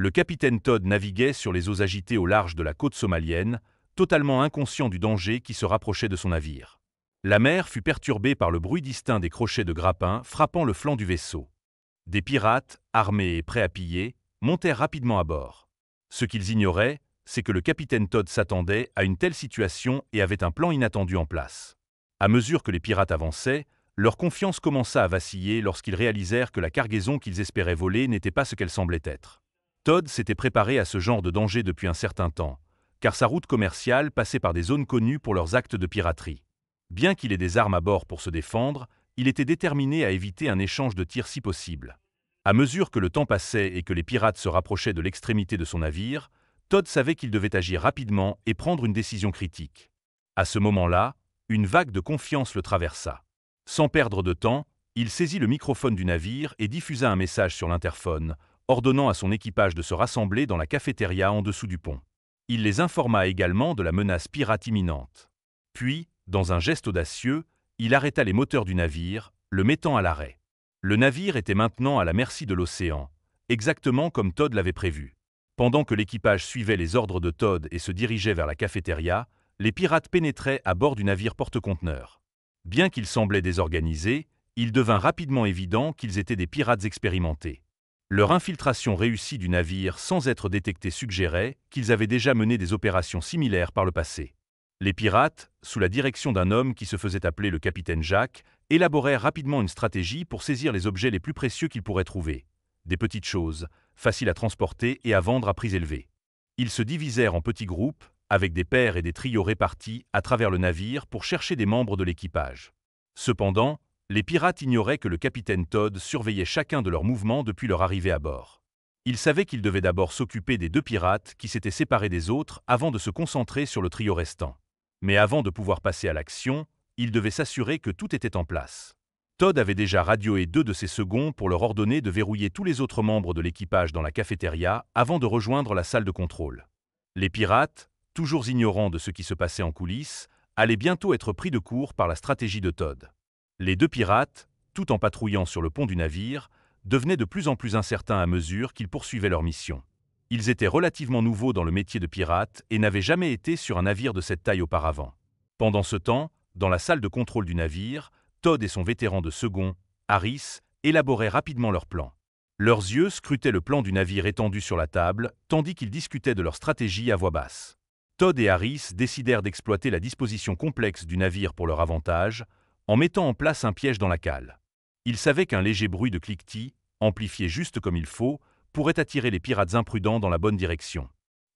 Le capitaine Todd naviguait sur les eaux agitées au large de la côte somalienne, totalement inconscient du danger qui se rapprochait de son navire. La mer fut perturbée par le bruit distinct des crochets de grappins frappant le flanc du vaisseau. Des pirates, armés et prêts à piller, montèrent rapidement à bord. Ce qu'ils ignoraient, c'est que le capitaine Todd s'attendait à une telle situation et avait un plan inattendu en place. À mesure que les pirates avançaient, leur confiance commença à vaciller lorsqu'ils réalisèrent que la cargaison qu'ils espéraient voler n'était pas ce qu'elle semblait être. Todd s'était préparé à ce genre de danger depuis un certain temps, car sa route commerciale passait par des zones connues pour leurs actes de piraterie. Bien qu'il ait des armes à bord pour se défendre, il était déterminé à éviter un échange de tirs si possible. À mesure que le temps passait et que les pirates se rapprochaient de l'extrémité de son navire, Todd savait qu'il devait agir rapidement et prendre une décision critique. À ce moment-là, une vague de confiance le traversa. Sans perdre de temps, il saisit le microphone du navire et diffusa un message sur l'interphone, ordonnant à son équipage de se rassembler dans la cafétéria en dessous du pont. Il les informa également de la menace pirate imminente. Puis, dans un geste audacieux, il arrêta les moteurs du navire, le mettant à l'arrêt. Le navire était maintenant à la merci de l'océan, exactement comme Todd l'avait prévu. Pendant que l'équipage suivait les ordres de Todd et se dirigeait vers la cafétéria, les pirates pénétraient à bord du navire porte-conteneurs. Bien qu'ils semblaient désorganisés, il devint rapidement évident qu'ils étaient des pirates expérimentés. Leur infiltration réussie du navire sans être détectés suggérait qu'ils avaient déjà mené des opérations similaires par le passé. Les pirates, sous la direction d'un homme qui se faisait appeler le capitaine Jack, élaborèrent rapidement une stratégie pour saisir les objets les plus précieux qu'ils pourraient trouver. Des petites choses, faciles à transporter et à vendre à prix élevés. Ils se divisèrent en petits groupes, avec des paires et des trios répartis à travers le navire pour chercher des membres de l'équipage. Cependant, les pirates ignoraient que le capitaine Todd surveillait chacun de leurs mouvements depuis leur arrivée à bord. Ils savaient qu'ils devaient d'abord s'occuper des deux pirates qui s'étaient séparés des autres avant de se concentrer sur le trio restant. Mais avant de pouvoir passer à l'action, ils devaient s'assurer que tout était en place. Todd avait déjà radioé 2 de ses seconds pour leur ordonner de verrouiller tous les autres membres de l'équipage dans la cafétéria avant de rejoindre la salle de contrôle. Les pirates, toujours ignorants de ce qui se passait en coulisses, allaient bientôt être pris de court par la stratégie de Todd. Les deux pirates, tout en patrouillant sur le pont du navire, devenaient de plus en plus incertains à mesure qu'ils poursuivaient leur mission. Ils étaient relativement nouveaux dans le métier de pirate et n'avaient jamais été sur un navire de cette taille auparavant. Pendant ce temps, dans la salle de contrôle du navire, Todd et son vétéran de second, Harris, élaboraient rapidement leur plan. Leurs yeux scrutaient le plan du navire étendu sur la table, tandis qu'ils discutaient de leur stratégie à voix basse. Todd et Harris décidèrent d'exploiter la disposition complexe du navire pour leur avantage, en mettant en place un piège dans la cale. Ils savaient qu'un léger bruit de cliquetis, amplifié juste comme il faut, pourrait attirer les pirates imprudents dans la bonne direction.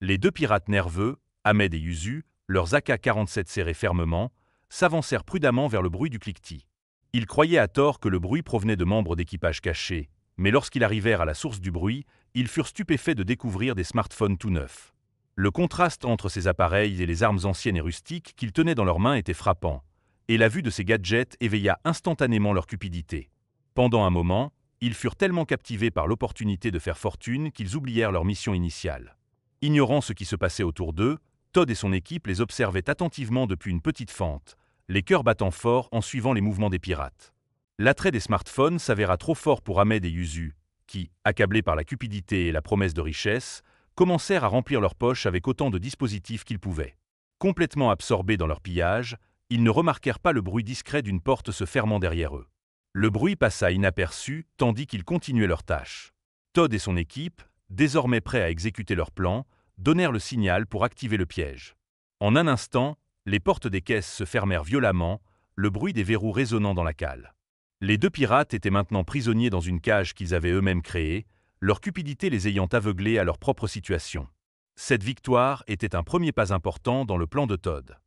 Les deux pirates nerveux, Ahmed et Yuzu, leurs AK-47 serrés fermement, s'avancèrent prudemment vers le bruit du cliquetis. Ils croyaient à tort que le bruit provenait de membres d'équipage cachés, mais lorsqu'ils arrivèrent à la source du bruit, ils furent stupéfaits de découvrir des smartphones tout neufs. Le contraste entre ces appareils et les armes anciennes et rustiques qu'ils tenaient dans leurs mains était frappant, et la vue de ces gadgets éveilla instantanément leur cupidité. Pendant un moment, ils furent tellement captivés par l'opportunité de faire fortune qu'ils oublièrent leur mission initiale. Ignorant ce qui se passait autour d'eux, Todd et son équipe les observaient attentivement depuis une petite fente, les cœurs battant fort en suivant les mouvements des pirates. L'attrait des smartphones s'avéra trop fort pour Ahmed et Yuzu, qui, accablés par la cupidité et la promesse de richesse, commencèrent à remplir leurs poches avec autant de dispositifs qu'ils pouvaient. Complètement absorbés dans leur pillage, ils ne remarquèrent pas le bruit discret d'une porte se fermant derrière eux. Le bruit passa inaperçu tandis qu'ils continuaient leur tâche. Todd et son équipe, désormais prêts à exécuter leur plan, donnèrent le signal pour activer le piège. En un instant, les portes des caisses se fermèrent violemment, le bruit des verrous résonnant dans la cale. Les deux pirates étaient maintenant prisonniers dans une cage qu'ils avaient eux-mêmes créée, leur cupidité les ayant aveuglés à leur propre situation. Cette victoire était un premier pas important dans le plan de Todd.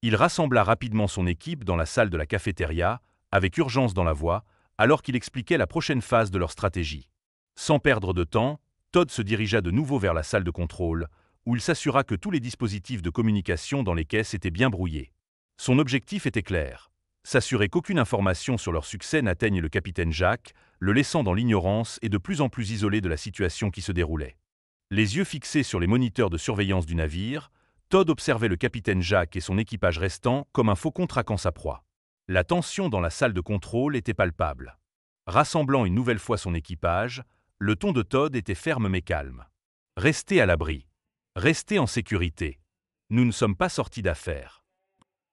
Il rassembla rapidement son équipe dans la salle de la cafétéria, avec urgence dans la voix, alors qu'il expliquait la prochaine phase de leur stratégie. Sans perdre de temps, Todd se dirigea de nouveau vers la salle de contrôle, où il s'assura que tous les dispositifs de communication dans les caisses étaient bien brouillés. Son objectif était clair, s'assurer qu'aucune information sur leur succès n'atteigne le capitaine Jack, le laissant dans l'ignorance et de plus en plus isolé de la situation qui se déroulait. Les yeux fixés sur les moniteurs de surveillance du navire, Todd observait le capitaine Jack et son équipage restant comme un faucon traquant sa proie. La tension dans la salle de contrôle était palpable. Rassemblant une nouvelle fois son équipage, le ton de Todd était ferme mais calme. Restez à l'abri. Restez en sécurité. Nous ne sommes pas sortis d'affaire.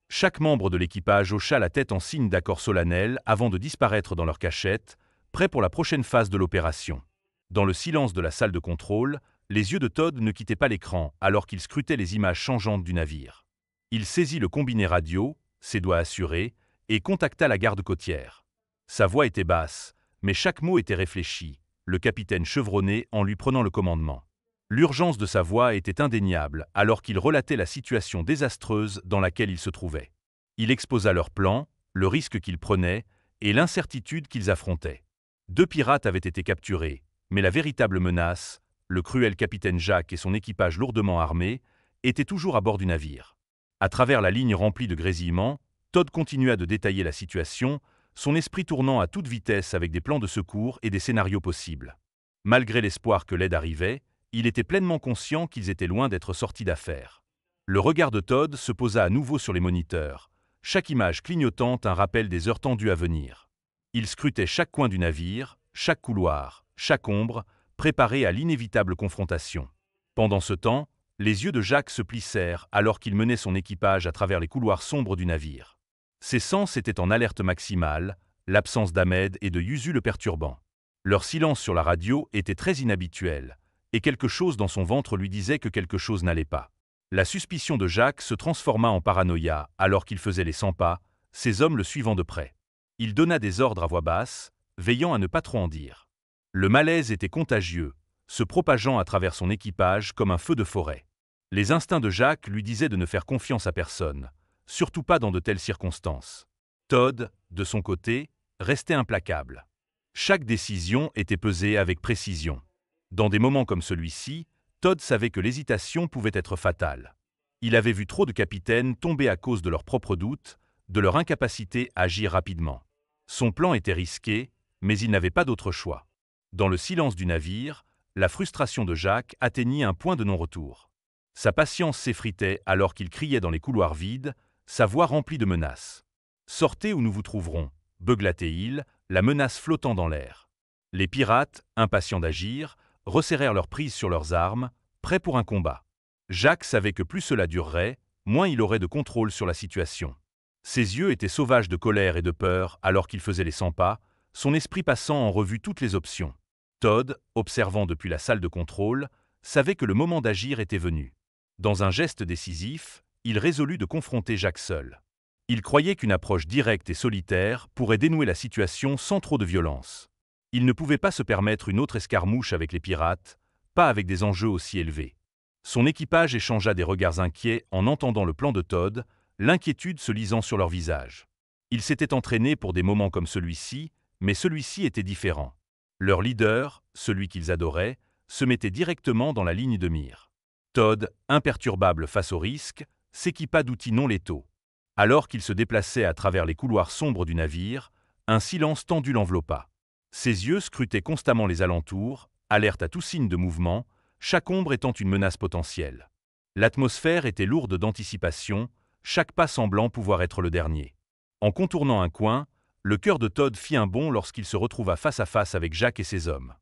Chaque membre de l'équipage hocha la tête en signe d'accord solennel avant de disparaître dans leur cachette, prêts pour la prochaine phase de l'opération. Dans le silence de la salle de contrôle, les yeux de Todd ne quittaient pas l'écran alors qu'il scrutait les images changeantes du navire. Il saisit le combiné radio, ses doigts assurés, et contacta la garde côtière. Sa voix était basse, mais chaque mot était réfléchi, le capitaine chevronné en lui prenant le commandement. L'urgence de sa voix était indéniable alors qu'il relatait la situation désastreuse dans laquelle ils se trouvaient. Il exposa leur plan, le risque qu'ils prenaient et l'incertitude qu'ils affrontaient. 2 pirates avaient été capturés, mais la véritable menace, le cruel capitaine Jack et son équipage lourdement armé, étaient toujours à bord du navire. À travers la ligne remplie de grésillements, Todd continua de détailler la situation, son esprit tournant à toute vitesse avec des plans de secours et des scénarios possibles. Malgré l'espoir que l'aide arrivait, il était pleinement conscient qu'ils étaient loin d'être sortis d'affaire. Le regard de Todd se posa à nouveau sur les moniteurs, chaque image clignotante un rappel des heures tendues à venir. Il scrutait chaque coin du navire, chaque couloir, chaque ombre, préparé à l'inévitable confrontation. Pendant ce temps, les yeux de Jack se plissèrent alors qu'il menait son équipage à travers les couloirs sombres du navire. Ses sens étaient en alerte maximale, l'absence d'Ahmed et de Yuzu le perturbant. Leur silence sur la radio était très inhabituel, et quelque chose dans son ventre lui disait que quelque chose n'allait pas. La suspicion de Jack se transforma en paranoïa alors qu'il faisait les 100 pas, ses hommes le suivant de près. Il donna des ordres à voix basse, veillant à ne pas trop en dire. Le malaise était contagieux, se propageant à travers son équipage comme un feu de forêt. Les instincts de Jack lui disaient de ne faire confiance à personne, surtout pas dans de telles circonstances. Todd, de son côté, restait implacable. Chaque décision était pesée avec précision. Dans des moments comme celui-ci, Todd savait que l'hésitation pouvait être fatale. Il avait vu trop de capitaines tomber à cause de leurs propres doutes, de leur incapacité à agir rapidement. Son plan était risqué, mais il n'avait pas d'autre choix. Dans le silence du navire, la frustration de Jack atteignit un point de non-retour. Sa patience s'effritait alors qu'il criait dans les couloirs vides, sa voix remplie de menaces. « Sortez ou nous vous trouverons », beuglatait-il, la menace flottant dans l'air. Les pirates, impatients d'agir, resserrèrent leur prise sur leurs armes, prêts pour un combat. Jack savait que plus cela durerait, moins il aurait de contrôle sur la situation. Ses yeux étaient sauvages de colère et de peur alors qu'il faisait les 100 pas, son esprit passant en revue toutes les options. Todd, observant depuis la salle de contrôle, savait que le moment d'agir était venu. Dans un geste décisif, il résolut de confronter Jack seul. Il croyait qu'une approche directe et solitaire pourrait dénouer la situation sans trop de violence. Il ne pouvait pas se permettre une autre escarmouche avec les pirates, pas avec des enjeux aussi élevés. Son équipage échangea des regards inquiets en entendant le plan de Todd, l'inquiétude se lisant sur leur visage. Ils s'étaient entraînés pour des moments comme celui-ci, mais celui-ci était différent. Leur leader, celui qu'ils adoraient, se mettait directement dans la ligne de mire. Todd, imperturbable face au risque, s'équipa d'outils non létaux. Alors qu'il se déplaçait à travers les couloirs sombres du navire, un silence tendu l'enveloppa. Ses yeux scrutaient constamment les alentours, alertes à tout signe de mouvement, chaque ombre étant une menace potentielle. L'atmosphère était lourde d'anticipation, chaque pas semblant pouvoir être le dernier. En contournant un coin, le cœur de Todd fit un bond lorsqu'il se retrouva face à face avec Jack et ses hommes.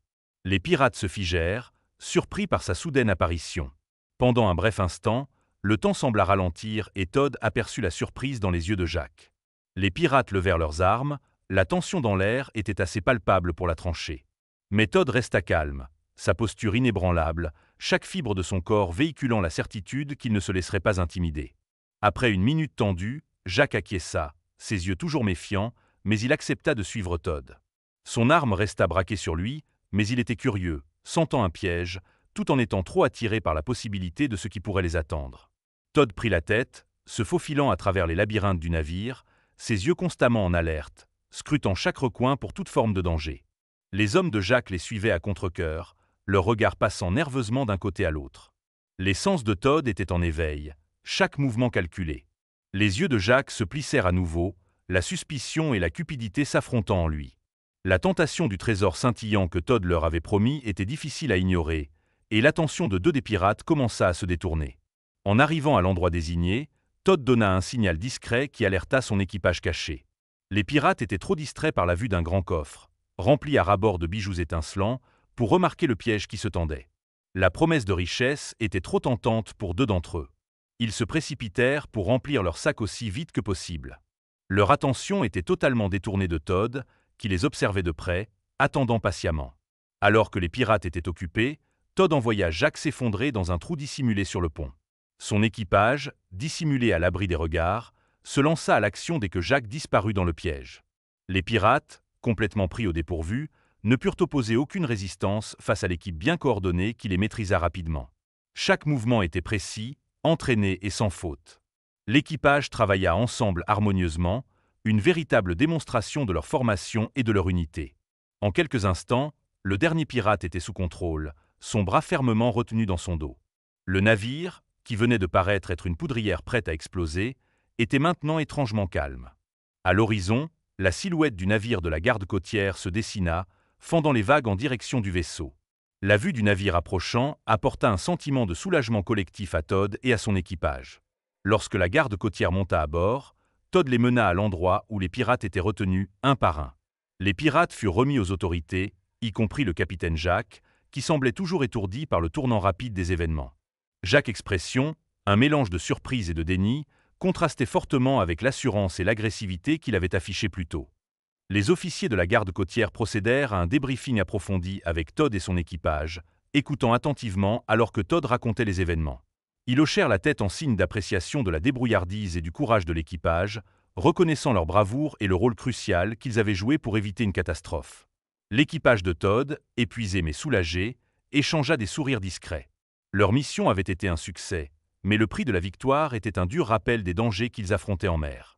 Les pirates se figèrent, surpris par sa soudaine apparition. Pendant un bref instant, le temps sembla ralentir et Todd aperçut la surprise dans les yeux de Jack. Les pirates levèrent leurs armes, la tension dans l'air était assez palpable pour la trancher. Mais Todd resta calme, sa posture inébranlable, chaque fibre de son corps véhiculant la certitude qu'il ne se laisserait pas intimider. Après une minute tendue, Jack acquiesça, ses yeux toujours méfiants, mais il accepta de suivre Todd. Son arme resta braquée sur lui, mais il était curieux, sentant un piège, tout en étant trop attiré par la possibilité de ce qui pourrait les attendre. Todd prit la tête, se faufilant à travers les labyrinthes du navire, ses yeux constamment en alerte, scrutant chaque recoin pour toute forme de danger. Les hommes de Jack les suivaient à contre-cœur, leurs regards passant nerveusement d'un côté à l'autre. Les sens de Todd étaient en éveil, chaque mouvement calculé. Les yeux de Jack se plissèrent à nouveau, la suspicion et la cupidité s'affrontant en lui. La tentation du trésor scintillant que Todd leur avait promis était difficile à ignorer, et l'attention de 2 des pirates commença à se détourner. En arrivant à l'endroit désigné, Todd donna un signal discret qui alerta son équipage caché. Les pirates étaient trop distraits par la vue d'un grand coffre, rempli à ras-bord de bijoux étincelants, pour remarquer le piège qui se tendait. La promesse de richesse était trop tentante pour deux d'entre eux. Ils se précipitèrent pour remplir leurs sacs aussi vite que possible. Leur attention était totalement détournée de Todd, qui les observait de près, attendant patiemment. Alors que les pirates étaient occupés, Todd envoya Jack s'effondrer dans un trou dissimulé sur le pont. Son équipage, dissimulé à l'abri des regards, se lança à l'action dès que Jack disparut dans le piège. Les pirates, complètement pris au dépourvu, ne purent opposer aucune résistance face à l'équipe bien coordonnée qui les maîtrisa rapidement. Chaque mouvement était précis, entraîné et sans faute. L'équipage travailla ensemble harmonieusement, une véritable démonstration de leur formation et de leur unité. En quelques instants, le dernier pirate était sous contrôle, son bras fermement retenu dans son dos. Le navire, qui venait de paraître être une poudrière prête à exploser, était maintenant étrangement calme. À l'horizon, la silhouette du navire de la garde côtière se dessina, fendant les vagues en direction du vaisseau. La vue du navire approchant apporta un sentiment de soulagement collectif à Todd et à son équipage. Lorsque la garde côtière monta à bord, Todd les mena à l'endroit où les pirates étaient retenus un par un. Les pirates furent remis aux autorités, y compris le capitaine Jack, qui semblait toujours étourdi par le tournant rapide des événements. Jack's expression, un mélange de surprise et de déni, contrastait fortement avec l'assurance et l'agressivité qu'il avait affichées plus tôt. Les officiers de la garde côtière procédèrent à un débriefing approfondi avec Todd et son équipage, écoutant attentivement alors que Todd racontait les événements. Ils hochèrent la tête en signe d'appréciation de la débrouillardise et du courage de l'équipage, reconnaissant leur bravoure et le rôle crucial qu'ils avaient joué pour éviter une catastrophe. L'équipage de Todd, épuisé mais soulagé, échangea des sourires discrets. Leur mission avait été un succès, mais le prix de la victoire était un dur rappel des dangers qu'ils affrontaient en mer.